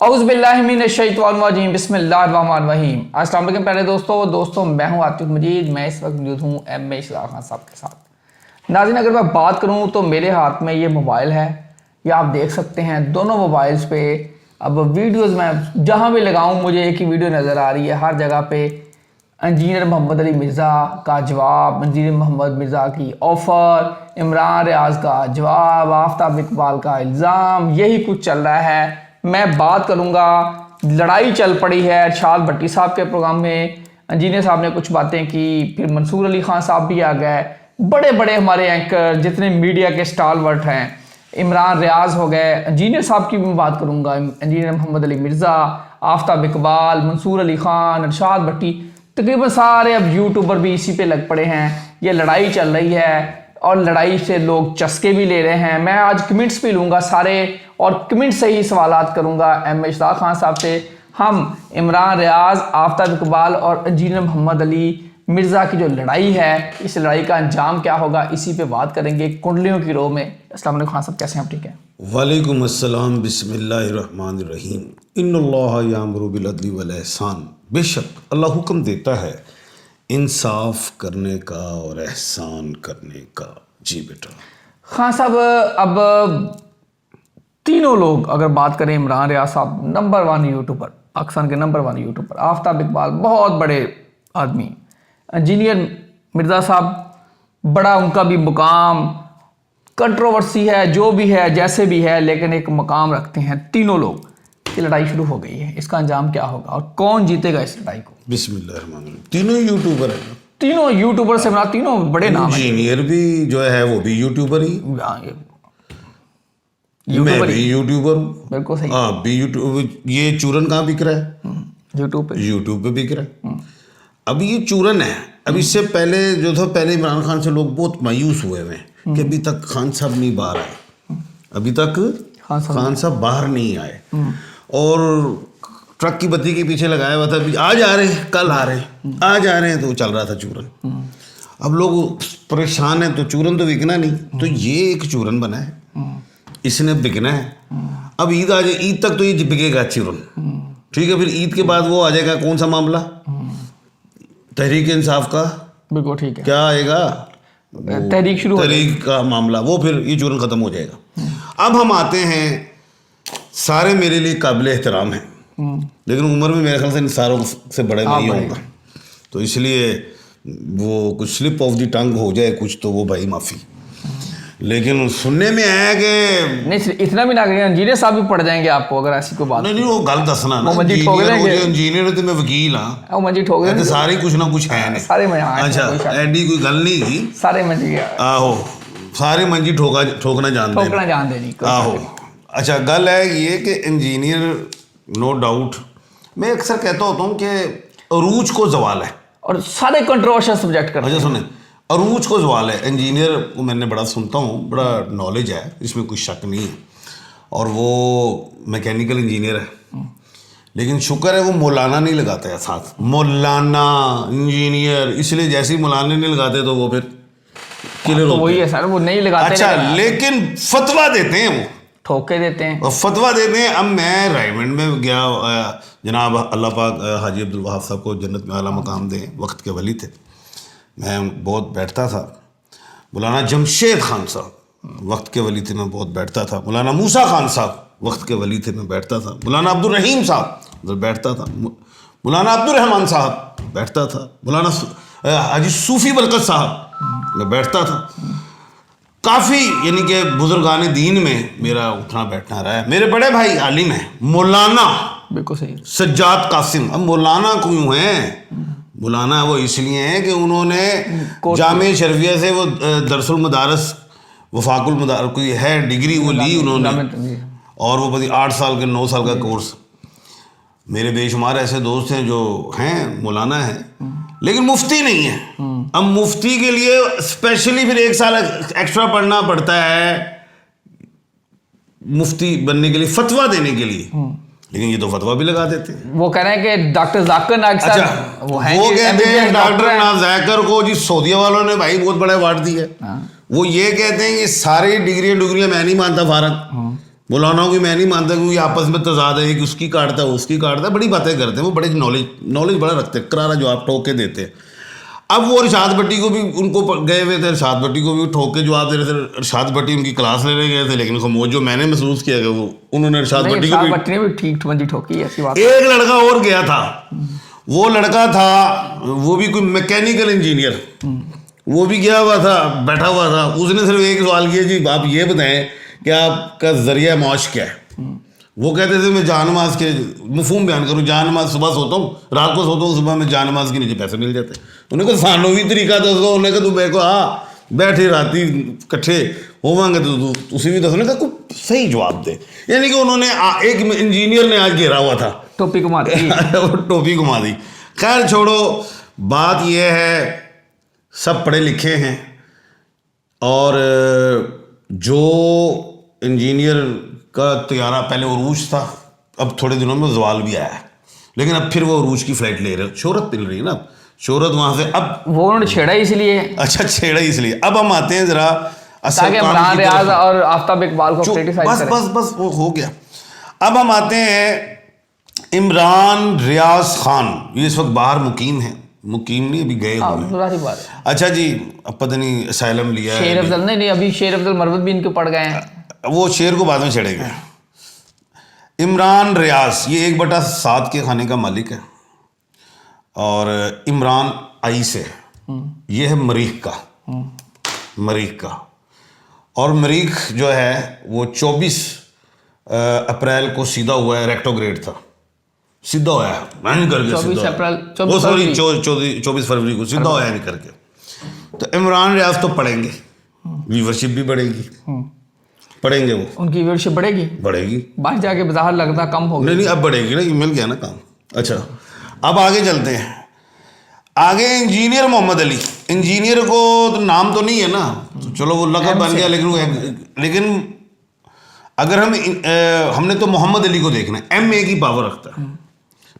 औज़ बिल्लाहि मिनश्शैतानिर्रजीम बिस्मिल्लाहिर्रहमानिर्रहीम। अस्सलाम वालेकुम प्यारे दोस्तों मैं हूँ आतिफ मजीद। मैं इस वक्त मौजूद हूँ एम ए शरार खान साहब के साथ। नाज़रीन, अगर मैं बात करूँ तो मेरे हाथ में ये मोबाइल है, ये आप देख सकते हैं। दोनों मोबाइल्स पे अब वीडियोज़ मैं जहाँ भी लगाऊँ मुझे एक ही वीडियो नज़र आ रही है। हर जगह पे इंजीनियर मोहम्मद अली मिर्ज़ा का जवाब, इंजीनियर मोहम्मद मिर्ज़ा की ऑफ़र, इमरान रियाज का जवाब, आफ्ताब इकबाल का इल्ज़ाम, यही कुछ चल रहा है। मैं बात करूंगा, लड़ाई चल पड़ी है अरशाद भट्टी साहब के प्रोग्राम में। इंजीनियर साहब ने कुछ बातें की, फिर मंसूर अली खान साहब भी आ गए, बड़े बड़े हमारे एंकर जितने मीडिया के स्टालवर्ट हैं, इमरान रियाज हो गए। इंजीनियर साहब की भी बात करूंगा, इंजीनियर मोहम्मद अली मिर्ज़ा, आफ्ताब इकबाल, मंसूर अली खान, अरशाद भट्टी, तकरीबन सारे अब यूट्यूबर भी इसी पे लग पड़े हैं। ये लड़ाई चल रही है और लड़ाई से लोग चस्के भी ले रहे हैं। मैं आज कमेंट्स भी लूँगा सारे और कमेंट से ही सवालात करूँगा एम ए शरार खान साहब से। हम इमरान रियाज, आफ्ताब इकबाल और इंजीनियर मोहम्मद अली मिर्ज़ा की जो लड़ाई है, इस लड़ाई का अंजाम क्या होगा, इसी पे बात करेंगे कुंडलियों की रो में। अस्सलाम वालेकुम खान साहब, कैसे हैं आप? ठीक है, वालेकुम अस्सलाम, बिस्मिल्लाहिर्रहमानिर्रहीम। इन्नल्लाह यामुरु बिल अदली वल ihsan। बेशक अल्लाह हुक्म देता है इंसाफ करने का और एहसान करने का। जी बेटा। खान साहब, अब तीनों लोग अगर बात करें, इमरान रियाज साहब नंबर 1 यूट्यूबर, पाकिस्तान के नंबर 1 यूट्यूबर, आफ्ताब इकबाल बहुत बड़े आदमी, इंजीनियर मिर्ज़ा साहब बड़ा, उनका भी मुकाम, कंट्रोवर्सी है, जो भी है जैसे भी है, लेकिन एक मुकाम रखते हैं। तीनों लोग की लड़ाई शुरू हो गई है, इसका अंजाम क्या होगा और कौन जीतेगा इस लड़ाई को? बिस्मिल्लाहिर्रहमानिर्रहीम। तीनों यूट्यूबर हैं, तीनों यूट्यूबर से बना, तीनों बड़े नाम हैं। इंजीनियर भी जो है वो भी यूट्यूबर ही, मैं भी यूट्यूबर हूँ। बिल्कुल सही। हाँ भी यूट्यूब। ये चूरन कहाँ बिक रहा है? यूट्यूब पे बिक रहा है। अब ये चूरन है। अब इससे पहले जो था, पहले इमरान खान से लोग बहुत मायूस हुए हैं कि अभी तक खान साहब नहीं बाहर आए, अभी तक खान साहब बाहर नहीं आए, और ट्रक की बत्ती के पीछे लगाया हुआ था, अभी आज आ रहे हैं, कल आ रहे हैं, आज आ रहे हैं, तो चल रहा था चूरन। अब लोग परेशान हैं, तो चूरन तो बिकना नहीं, तो ये एक चूरन बना है, इसने बिकना है। अब ईद आ जाए, ईद तक तो ये बिकेगा चूरन, ठीक है। फिर ईद के बाद वो आ जाएगा, कौन सा मामला? तहरीक इंसाफ का। बिल्कुल ठीक है। क्या आएगा? तहरीक का मामला, वो फिर ये चूरन खत्म हो जाएगा। अब हम आते हैं, सारे मेरे लिए काबिल एहतराम हैं, लेकिन उम्र में मेरे ख्याल से इन सारों से बड़े नहीं होगा, तो इसलिए वो कुछ स्लिप ऑफ द टंग हो जाए कुछ, तो वो भाई माफ़ी। लेकिन सुनने में आया कि नहीं, इतना भी ना करेंगे, इंजीनियर साहब भी पड़ जाएंगे आपको अगर ऐसी कोई बात। नहीं, वो गल दसना ना, इंजीनियर तो मैं वकील हाँ, मंजी ठोक देंगे, सारे कुछ ना कुछ है नहीं, सारे में। अच्छा, एडी कोई गल नहीं थी, सारे मंजी, आहो, सारे मंजी ठोकना जानते नहीं, आहो। अच्छा, गल है ये कि इंजीनियर, नो डाउट, मैं अक्सर कहता होता हूँ कि अरूज को जवाल है, और सारे कंट्रोवर्शियल सब्जेक्ट करते हैं। अच्छा सुने, अरूज को जवाल है। इंजीनियर को मैंने बड़ा सुनता हूँ, बड़ा नॉलेज है, इसमें कोई शक नहीं है, और वो मैकेनिकल इंजीनियर है, लेकिन शुक्र है वो मौलाना नहीं लगाता है साथ, मौलाना इंजीनियर, इसलिए जैसे ही मौलाना नहीं लगाते तो वो फिर क्लियर होते हैं। वही है सर, वो नहीं लगाते। अच्छा, लेकिन फतवा देते हैं, वो ठोके देते हैं और फतवा देते हैं। अब मैं रायमंड में गया, जनाब अल्लाह पाक हाजी अब्दुल वहाब साहब को जन्नत में आला मकाम दें, वक्त के वली थे, मैं बहुत बैठता था। मौलाना जमशेद खान साहब वक्त के वली थे, मैं बहुत बैठता था। मौलाना मूसा खान साहब वक्त के वली थे, मैं बैठता था। मौलाना अब्दुल रहीम साहब उधर बैठता था। मौलाना अब्दुल रहमान साहब बैठता था। मौलाना हाजी सूफी बरकत साहब मैं बैठता था। काफ़ी, यानी कि बुजुर्गान दीन में मेरा उठना बैठना रहा है। मेरे बड़े भाई आलिम हैं, मौलाना, बिल्कुल सही, सज्जाद कासिम। अब मौलाना क्यों हैं? मौलाना वो इसलिए हैं कि उन्होंने जामे शरफिया से वो दरसुल मदारस, वफाकुल मदारस कोई है डिग्री, वो ली उन्होंने, और वो बड़ी 8 साल के 9 साल का कोर्स। मेरे बेशुमार ऐसे दोस्त हैं जो हैं मौलाना हैं, लेकिन मुफ्ती नहीं है। अब मुफ्ती के लिए स्पेशली फिर 1 साल एक्स्ट्रा पढ़ना पड़ता है, मुफ्ती बनने के लिए, फतवा देने के लिए। लेकिन ये तो फतवा भी लगा देते हैं। वो कह रहे हैं कि डॉक्टर जाकिर नाइक साहब, अच्छा, वो कहते हैं डॉक्टर नाज़ाकर को जी सऊदीया वालों ने भाई बहुत बड़ा अवार्ड दिया। वो ये कहते हैं कि सारी डिग्रियां मैं नहीं मानता फारग, मौलानाओं की मैं नहीं मानता क्योंकि आपस में तजाद है, एक उसकी काटता है उसकी काटता है, बड़ी बातें करते हैं वो, बड़े नॉलेज बड़ा रखते हैं, करारा जवाब ठोक के देते हैं। अब वो इरशाद भट्टी को भी उनको गए हुए थे, इरशाद भट्टी को भी ठोक के जवाब दे रहे थे। इरशाद भट्टी उनकी क्लास लेने गए थे, लेकिन खामोश जो मैंने महसूस किया कि वो उन्होंने इरशाद भट्टी को भट्टी ने भी ठीक बंदी ठोकी, ऐसी बात। एक लड़का और गया था, वो लड़का था वो भी कोई मैकेनिकल इंजीनियर, वो भी गया हुआ था, बैठा हुआ था। उसने सिर्फ एक सवाल किया, जी आप ये बताएं कि आपका जरिया मौश क्या है। वो कहते थे मैं जान नमाज के मफहूम बयान करूँ, जान नमाज सुबह सोता हूँ, रात को सोता हूँ, सुबह में जान नमाज के नीचे पैसे मिल जाते। उन्हें कहा सानू भी तरीका दसो, उन्हें कहा तू मेरे को बैठे राती कट्ठे होवांगे तो तुसी भी दसो। उन्हें कहा कोई सही जवाब दे। यानी कि उन्होंने एक इंजीनियर ने आज घेरा हुआ था, टोपी घुमा दी वो टोपी घुमा दी। खैर छोड़ो, बात यह है सब पढ़े लिखे हैं, और जो इंजीनियर का तैयारा पहले उरूज था, अब थोड़े दिनों में जवाल भी आया है, लेकिन अब फिर वो उरूज की फ्लाइट ले रहे हो, शोहरत मिल रही है ना, शोहरत वहाँ से। अब वो उन्होंने छेड़ा इसलिए, अच्छा छेड़ा इसलिए। अब हम आते हैं जरा ताकि इमरान रियाज और आफ्ताब इकबाल को क्रिटिसाइज करें। बस वो हो गया। अब हम आते हैं इमरान रियाज खान, ये इस वक्त बाहर मुकीम है, मुकीम नहीं अभी गए हुए हैं। अच्छा जी, अब पता नहीं असाइलम लिया है। शेर अफजल नहीं, अभी शेर अफजल मरवत भी इनके पड़ गए हैं, वो शेर को बाद में चढ़ेगा। इमरान रियाज ये 1/7 के खाने का मालिक है, और इमरान आई से ये है मरीख का, और मरीख जो है वो 24 अप्रैल को सीधा हुआ है, रेक्टोग्रेड था, सीधा होया है नहीं करके, 24 फरवरी को सीधा होया नहीं करके। तो इमरान रियाज तो पढ़ेंगे, व्यूवरशिप भी बढ़ेगी, पढ़ेंगे वो, उनकी व्यूवरशिप बढ़ेगी, बाहर जाके बाहर लगता कम हो गई। नहीं अब बढ़ेगी ना, मिल गया ना काम। अच्छा अब आगे चलते हैं, आगे इंजीनियर मोहम्मद अली। इंजीनियर को तो नाम तो नहीं है ना, तो चलो वो लक़ब बन गया, लेकिन अगर हमने तो मोहम्मद अली को देखना है, MA की पावर रखता है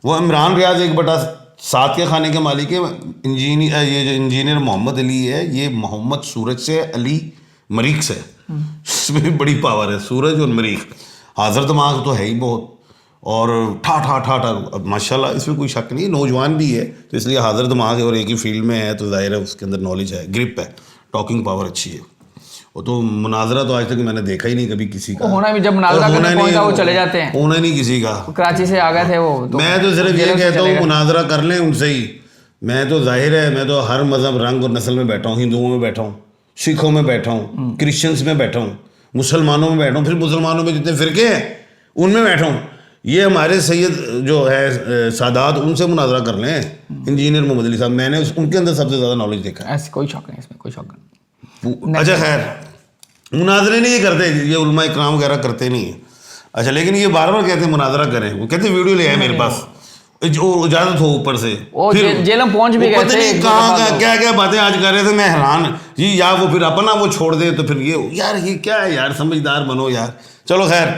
वो। इमरान रियाज 1/7 के खाने के मालिक है। ये जो इंजीनियर मोहम्मद अली है, ये मोहम्मद सूरज से, अली मरीख से, इसमें भी बड़ी पावर है, सूरज और मरीख। हाजिर दिमाग तो है ही बहुत, और ठा माशाल्लाह, इसमें कोई शक नहीं, नौजवान भी है तो इसलिए हाजिर दिमाग है, और एक ही फील्ड में है तो जाहिर है उसके अंदर नॉलेज है, ग्रिप है, टॉकिंग पावर अच्छी है। वो तो मुनाजरा तो आज तक मैंने देखा ही नहीं कभी किसी का, होना भी, जब मुनाजरा करने पहुंचा वो चले जाते हैं, होना नहीं किसी का। कराची से आ गए थे वो, मैं तो सिर्फ ये कहता हूँ मुनाजरा कर लें उनसे ही। मैं तो जाहिर है, मैं तो हर मज़हब, रंग और नस्ल में बैठा हूँ, हिंदुओं में बैठा हूँ, सिखों में बैठा हूँ, क्रिश्चियंस में बैठा हूँ, मुसलमानों में बैठा हूँ, फिर मुसलमानों में जितने फ़िरके हैं उनमें बैठा हूँ। ये हमारे सैयद जो है सादात, उनसे मुनाजरा कर लें। इंजीनियर मोहम्मद अली साहब, मैंने उनके अंदर सबसे ज़्यादा नॉलेज देखा है, ऐसे कोई शक नहीं, इसमें कोई शक नहीं। अच्छा खैर, मुनाजरे नहीं ये करते, ये उलमा इकराम वगैरह करते नहीं है। अच्छा, लेकिन ये बार बार कहते हैं मुनाजरा करें, वो कहते वीडियो ले आए मेरे पास, जो इजाजत हो ऊपर से, फिर जेल में पहुंच भी गए थे, कहाँ क्या क्या बातें आज कर रहे थे, मैं हैरान जी। या वो फिर अपना वो छोड़ दे तो फिर ये क्या है यार, समझदार बनो यार। चलो खैर,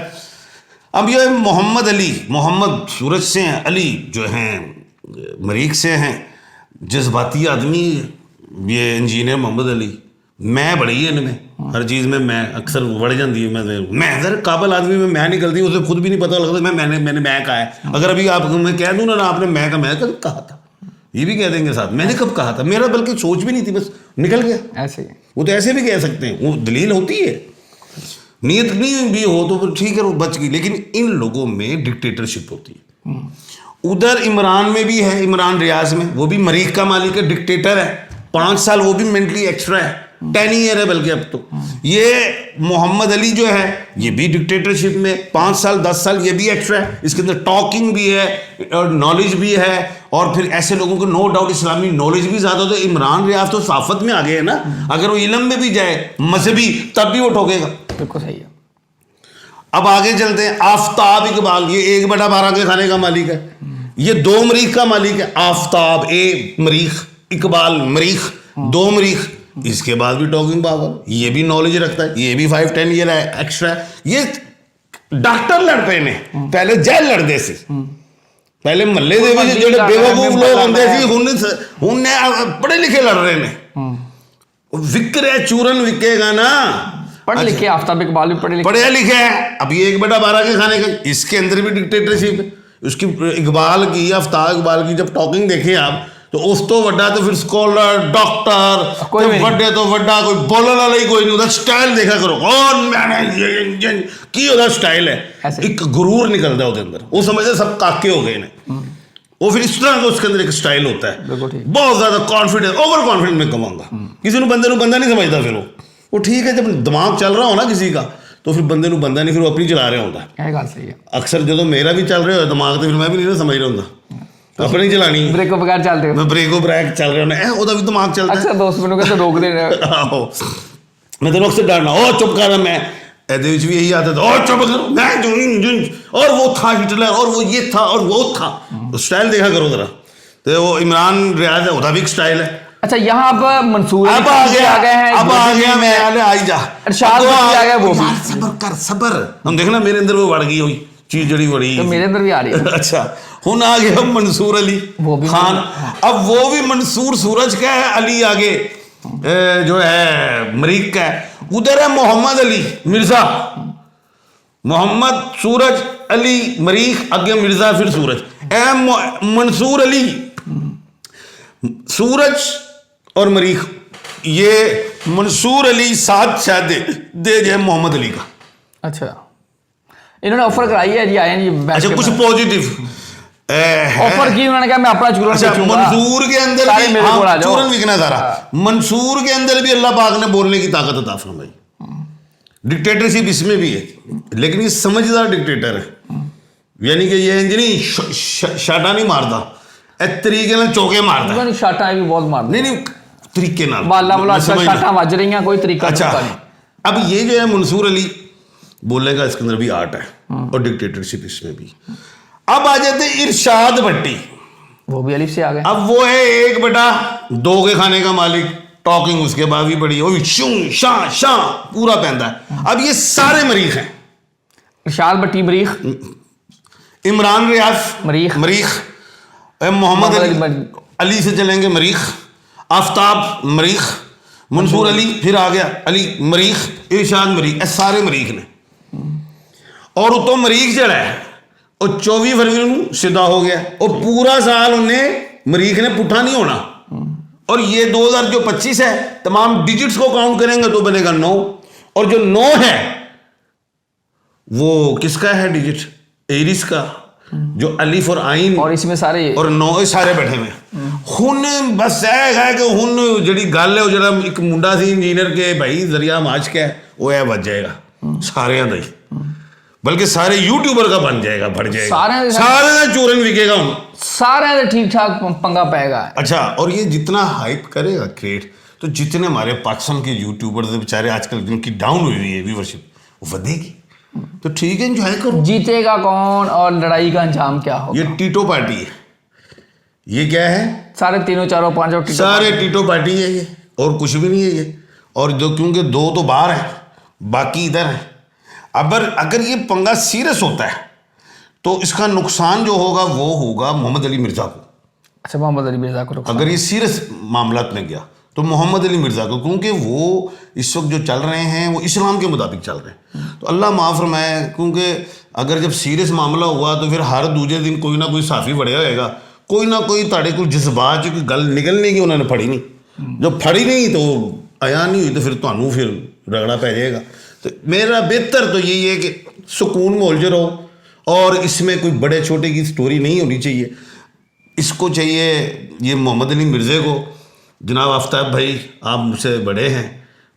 अब ये मोहम्मद अली, मोहम्मद सूरज से हैं, अली जो हैं मरीख से हैं, जज्बाती आदमी ये इंजीनियर मोहम्मद अली। मैं बड़ी है इनमें, हर चीज़ में मैं अक्सर बढ़ जाती है। मैं सर काबल आदमी में मैं निकलती है, उसे खुद भी नहीं पता लगता मैंने मैं कहा है। अगर अभी आप मैं कह दूँ ना आपने मैं कब कहा था, ये भी कह देंगे साथ, मैंने कब कहा था, मेरा बल्कि सोच भी नहीं थी, बस निकल गया ऐसे। वो तो ऐसे भी कह सकते हैं, वो दलील होती है, नीयत नहीं भी हो तो ठीक है वो बच गई। लेकिन इन लोगों में डिक्टेटरशिप होती है। उधर इमरान में भी है, इमरान रियाज में, वो भी मरीख का मालिक है, डिक्टेटर है, 5 साल वो भी मेंटली एक्स्ट्रा है, 10 ईयर है बल्कि अब तो। ये मोहम्मद अली जो है ये भी डिक्टेटरशिप में 5 साल 10 साल, ये भी एक्स्ट्रा है। इसके अंदर टॉकिंग भी है और नॉलेज भी है, और फिर ऐसे लोगों को नो डाउट इस्लामी नॉलेज भी ज़्यादा। तो इमरान रियाज तो साफत में आ गए हैं ना, अगर वो इलम में भी जाए मजहबी तब भी वो ठोकेगा। बिल्कुल सही है। अब आगे चलते हैं, आफ्ताब इकबाल, ये 1/12 के खाने का मालिक है, ये 2 मरीख का मालिक है। आफ्ताब ए मरीख, इकबाल मरीख, 2 मरीख। इसके बाद भी टॉकिंग पावर, ये भी नॉलेज रखता है, ये भी 5-10 ईयर एक्स्ट्रा है। ये डॉक्टर लड़ पे ने पहले जेल लड़ते सी, पहले मल्ले दे विच जेडे बेवकूफ लोग होंदे सी, हुन पढ़े लिखे लड़ रहे ने। विक रहे चूरन विकेगा ना, पढ़े लिखे आफ्ताब इकबाल भी पढ़े लिखे। पढ़े लिखे हैं। अब ये 1/12 के खाने का, इसके अंदर भी डिक्टेटरशिप है। उसकी इकबाल की, आफ्ताब इकबाल की जब टॉकिंग देखें आप, तो उस तो वड्डा तो फिर स्कॉलर डॉक्टर कोई भी वड्डे तो वड्डा, कोई बोलने वाला ही कोई नहीं। उधर स्टाइल देखा करो, और मैंने ये की उधर स्टाइल है, ऐसे। एक गुरूर निकलता है उसके अंदर। वो समझते सब काके हो गए ने, वो फिर इस तरह का उसके अंदर एक स्टाइल होता है, बिल्कुल ठीक। बहुत ज्यादा कॉन्फिडेंस, ओवर कॉन्फिडेंस में कमाऊंगा। किसी ने बंदा नहीं समझता फिर वो ठीक है। जब दिमाग चल रहा हो ना किसी का, तो फिर बंदे बंदा नहीं, फिर वो अपनी चला रहा होता है। ਇਹ ਗੱਲ ਸਹੀ ਹੈ। अक्सर जो मेरा भी चल रहा हो दिमाग, तो फिर मैं भी नहीं ना समझ रहा होंदा, अपनी चलानी, ਬ੍ਰੇਕ ਤੋਂ ਬਗੈਰ ਚੱਲਦੇ ਹੋ। मैं ब्रेको ब्रैक चल रहा होना, ਉਹਦਾ ਵੀ ਦਿਮਾਗ ਚੱਲਦਾ ਅਕਸਰ ਦੋਸਤ ਮੈਨੂੰ ਕਹਿੰਦੇ ਰੋਕਦੇ ਨੇ। ਆਹੋ, मैं तेन अक्सर डालना, ओ चुप कर, मैं ਇਹਦੇ ਵਿੱਚ ਵੀ ਇਹੀ आदत, और चुप करो, मैं और वो था हिटलर, और वो ये था, और वो था। स्टाइल देखा करो जरा। तो वो इमरान रियाज है, उसका भी एक स्टाइल है। अच्छा, यहाँ अब मंसूर अब आ गए हैं, अब आ गया, मैं आई जा, इरशाद भी आ गया, वो भी। सबर कर, सबर। हम देखना मेरे अंदर वो बढ़ गई हुई चीज जड़ी बड़ी, तो मेरे अंदर भी आ रही है। अच्छा, हुन आ गया मंसूर अली वो भी खान। अब वो भी मंसूर सूरज का है, अली आगे जो है मरीक का है, उधर है मोहम्मद अली मिर्जा, मोहम्मद सूरज अली मरीक, आगे मिर्जा, फिर सूरज। मंसूर अली, सूरज और मरीख, ये मंसूर अली साथ शायद दे जाए मोहम्मद अली का। अच्छा, इन्होंने ऑफर कराई है जी, आए हैं जी बैठ अच्छा, के कुछ बाहर। पॉजिटिव ऑफर की उन्होंने कहा मैं अपना चूरन अच्छा, बेचूंगा। मंसूर के अंदर सारे भी मेरे को आ जाओ। चूरन बिकना सारा। मंसूर के अंदर भी अल्लाह पाक ने बोलने की ताकत अता फरमाई। डिक्टेटरशिप इसमें भी है, लेकिन ये समझदार डिक्टेटर है, यानी कि ये नहीं शाटा नहीं मारता, एक तरीके ਨਾਲ चौके मारता है। शाटा भी बहुत मार नहीं तरीके नाल बाला वाला मैं समझ शाटा वज रही हैं, कोई तरीका अच्छा, नहीं। अब ये जो है मंसूर अली बोलने का, इसके अंदर भी आर्ट है और डिक्टेटरशिप इसमें भी। अब आ जाते इरशाद भट्टी, वो भी अलिफ से आ गए। अब वो है 1/2 के खाने का मालिक, टॉकिंग उसके बाद भी बड़ी, वो भी शू शाह शाह पूरा पहनता है। अब ये सारे मरीख हैं, इरशाद भट्टी मरीख, इमरान रियाज मरीख, मरीख, मोहम्मद अली से चलेंगे मरीख, आफ्ताब मरीख, मंसूर अली, फिर आ गया अली मरीख, इरशाद मरीख, ये सारे मरीख ने। और उतो मरीख जड़ा है वो 24 फरवरी को सीधा हो गया, और पूरा साल उन्हें मरीख ने पुट्ठा नहीं होना। और ये 2025 है, तमाम डिजिट्स को काउंट करेंगे तो बनेगा 9, और जो 9 है वो किसका है डिजिट? एरिस का, जो अलिफ और आइन, और इसमें सारे और 9 सारे बैठे हुए। हुन बस है कि हुन जड़ी गल है, जरा एक मुंडा सी इंजीनियर के भाई जरिया माच के वो है बच जाएगा सारे दा ही, बल्कि सारे यूट्यूबर का बन जाएगा, बढ़ जाएगा, सारे चूरन विकेगा हम, सारे ठीक ठाक पंगा पाएगा। अच्छा, और ये जितना हाइप करेगा क्रिएट, तो जितने हमारे पाकिस्तान के यूट्यूबर बेचारे आजकल जिनकी डाउन हुई हुई है व्यूअरशिप, वो बढ़ेगी। तो ठीक है, एंजॉय करो। जीतेगा कौन और लड़ाई का अंजाम क्या होगा? ये टीटो पार्टी है। ये क्या है? सारे तीनों चारों पांचों सारे टीटो पार्टी है ये, और कुछ भी नहीं है ये। और जो क्योंकि 2 तो बाहर है, बाकी इधर है। अगर ये पंगा सीरियस होता है तो इसका नुकसान जो होगा वो होगा मोहम्मद अली मिर्जा को। अच्छा, मोहम्मद अली मिर्जा को अगर ये सीरियस मामला में गया तो मोहम्मद अली मिर्जा को, क्योंकि वो इस वक्त जो चल रहे हैं वो इस्लाम के मुताबिक चल रहे हैं। तो अल्लाह माफ़ फरमाए, क्योंकि अगर जब सीरियस मामला हुआ तो फिर हर दूजे दिन कोई ना कोई साफी बढ़िया होएगा, कोई ना कोई ताड़े को जज्बात की गल निकलने की उन्होंने फड़ी नहीं, जब फड़ी नहीं तो आया नहीं हुई तो फिर ਤੁਹਾਨੂੰ फिर रगड़ा पै जाएगा। तो मेरा बेहतर तो यही है कि सुकून माहौल जो रहो, और इसमें कोई बड़े छोटे की स्टोरी नहीं होनी चाहिए। इसको चाहिए ये मोहम्मद अली मिर्ज़े को, जनाब आफ्ताब भाई आप मुझसे बड़े हैं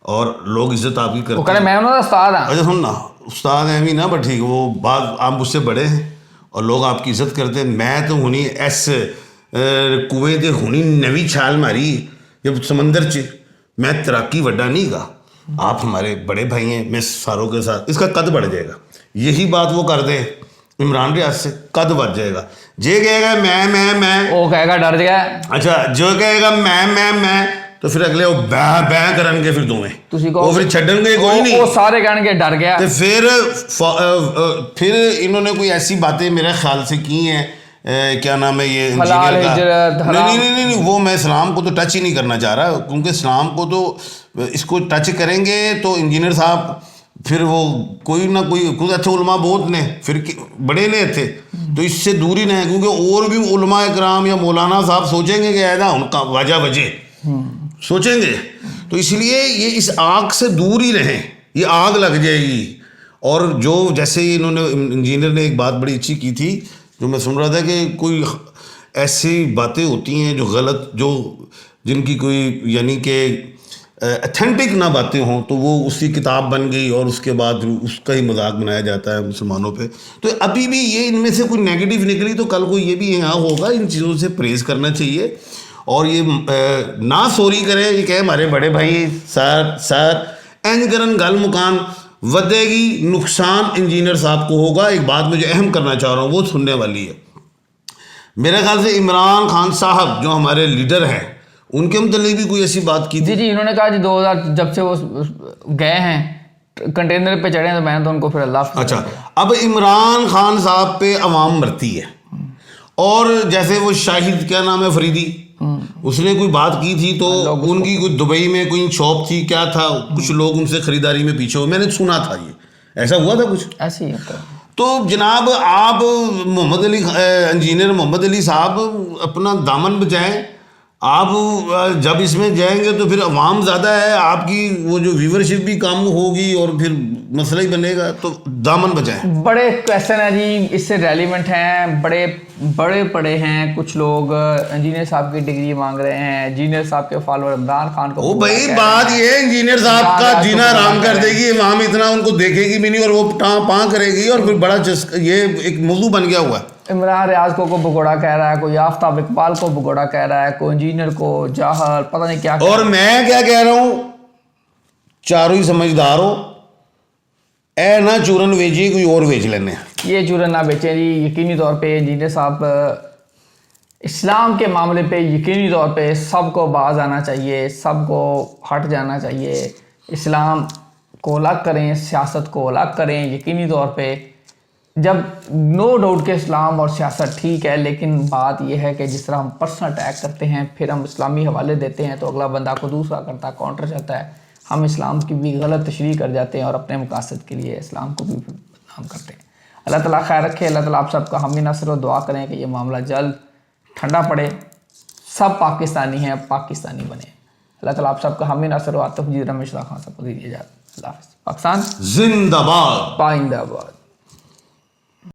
और लोग इज्जत आपकी करते हैं। मैं उन्होंने उस्ताद हाँ। अच्छा सुन ना, उस्ताद हैं भी ना, बट ठीक, वो बात आप मुझसे बड़े हैं और लोग आपकी इज्जत करते हैं। मैं तो हुनी इस कुएं से हुनी नवी छाल मारी जब समंदर च, मैं तैराकी वड्डा नहीं गा, आप हमारे बड़े भाई हैं, मैं सारों के साथ, इसका कद बढ़ जाएगा। यही बात वो कर दे इमरान रियाज से, कद बढ़ जाएगा। जे कहेगा मैं, वो कहेगा डर गया। अच्छा, जो कहेगा मैं, तो फिर अगले वो बै करनगे, फिर दोवें वो फिर छड्डणगे कोई नहीं, वो सारे कहणगे डर गया। तो फिर इन्होंने कोई ऐसी बातें मेरे ख्याल से की हैं کیا نام ہے یہ حلال انجینئر کا ہجرت حرام نہیں وہ میں اسلام کو تو ٹچ ہی نہیں کرنا چاہ رہا، کیونکہ اسلام کو تو اس کو ٹچ کریں گے تو انجینئر صاحب پھر وہ کوئی نہ کوئی اچھے علماء بہت نے پھر بڑے نے تھے تو اس سے دور ہی نہیں ہے، کیونکہ اور بھی علماء اکرام یا مولانا صاحب سوچیں گے کہ ایدا ان کا وجہ سوچیں گے، تو اس لیے یہ اس آگ سے دور ہی رہیں، یہ آگ لگ جائے گی۔ اور جو جیسے انہوں نے انجینئر نے ایک بات بڑی اچھی کی تھی جو میں سن رہا تھا کہ کوئی ایسی باتیں ہوتی ہیں جو غلط، جو جن کی کوئی یعنی کہ اتھینٹک نہ باتیں ہوں تو وہ اس کی کتاب بن گئی اور اس کے بعد اس کا ہی مذاق بنایا جاتا ہے مسلمانوں پہ۔ تو ابھی بھی یہ ان میں سے کوئی نیگیٹو نکلی تو کل کو یہ بھی یہاں ہوگا، ان چیزوں سے پرہیز کرنا چاہیے اور یہ نہ سوری کرے، یہ کہ ہمارے بڑے بھائی سر اینج کرن گل مکان ودے گی، نقصان انجینئر صاحب کو ہوگا۔ ایک بات میں جو اہم کرنا چاہ رہا ہوں وہ سننے والی ہے، میرے خیال سے عمران خان صاحب جو ہمارے لیڈر ہیں ان کے متعلق بھی کوئی ایسی بات کی تھی؟ جی انہوں نے کہا جی 2000 جب سے وہ گئے ہیں کنٹینر پہ چڑھے ہیں تو میں نے تو ان کو پھر اللہ حافظ۔ اچھا، اب عمران خان صاحب پہ عوام مرتی ہے، اور جیسے وہ شاہد کیا نام ہے فریدی، اس نے کوئی بات کی تھی تو ان کی کوئی دبئی میں کوئی شاپ تھی کیا تھا، کچھ لوگ ان سے خریداری میں پیچھے ہوئے، میں نے سنا تھا یہ ایسا ہوا تھا کچھ ایسے ہی ہوتا ہے۔ تو جناب آپ محمد علی انجینئر محمد علی صاحب اپنا دامن بچائیں، آپ جب اس میں جائیں گے تو پھر عوام زیادہ ہے، آپ کی وہ جو ویورشپ بھی کم ہوگی اور پھر مسئلہ ہی بنے گا، تو دامن بچائیں۔ بڑے کویسچن ہیں جی، اس سے ریلیونٹ ہیں، بڑے پڑے ہیں کچھ لوگ، انجینئر صاحب کی ڈگری مانگ رہے ہیں، انجینئر صاحب کے فالوور عمران خان کو۔ او بھائی بات یہ ہے انجینئر صاحب کا جینا آرام کر دے گی، عوام اتنا ان کو دیکھے گی بھی نہیں اور وہ ٹاں پاں کرے گی، اور پھر بڑا یہ ایک موضوع بن گیا ہوا ہے۔ عمران ریاض کو بگوڑا کہہ رہا ہے، کوئی آفتاب اقبال کو بگوڑا کہہ رہا ہے، کوئی انجینئر کو جاہل پتہ نہیں کیا، اور میں کیا کہہ رہا ہوں، چاروں ہی سمجھدار ہو، اے نہ چورن ویچی کوئی اور ویچ لینے ہیں، یہ چورن نہ بیچیں جی۔ یقینی طور پہ انجینئر صاحب اسلام کے معاملے پہ یقینی طور پہ سب کو باز آنا چاہیے، سب کو ہٹ جانا چاہیے، اسلام کو الگ کریں، سیاست کو الگ کریں۔ یقینی طور پہ جب نو ڈاؤٹ کہ اسلام اور سیاست ٹھیک ہے، لیکن بات یہ ہے کہ جس طرح ہم پرسنل اٹیک کرتے ہیں پھر ہم اسلامی حوالے دیتے ہیں تو اگلا بندہ کو دوسرا کرتا ہے، کاؤنٹر چلتا ہے، ہم اسلام کی بھی غلط تشریح کر جاتے ہیں اور اپنے مقاصد کے لیے اسلام کو بھی بدنام کرتے ہیں۔ اللہ تعالیٰ خیر رکھے، اللہ تعالیٰ آپ سب کا حامی نصر و دعا کریں کہ یہ معاملہ جلد ٹھنڈا پڑے، سب پاکستانی ہیں، پاکستانی بنے۔ اللہ تعالیٰ آپ سب کا حامی نصر و عاطف مجید رمیش خان صاحب کو دیجیے اجازت۔ اللہ حافظ۔ پاکستان زندہ باد، پائندہ باد۔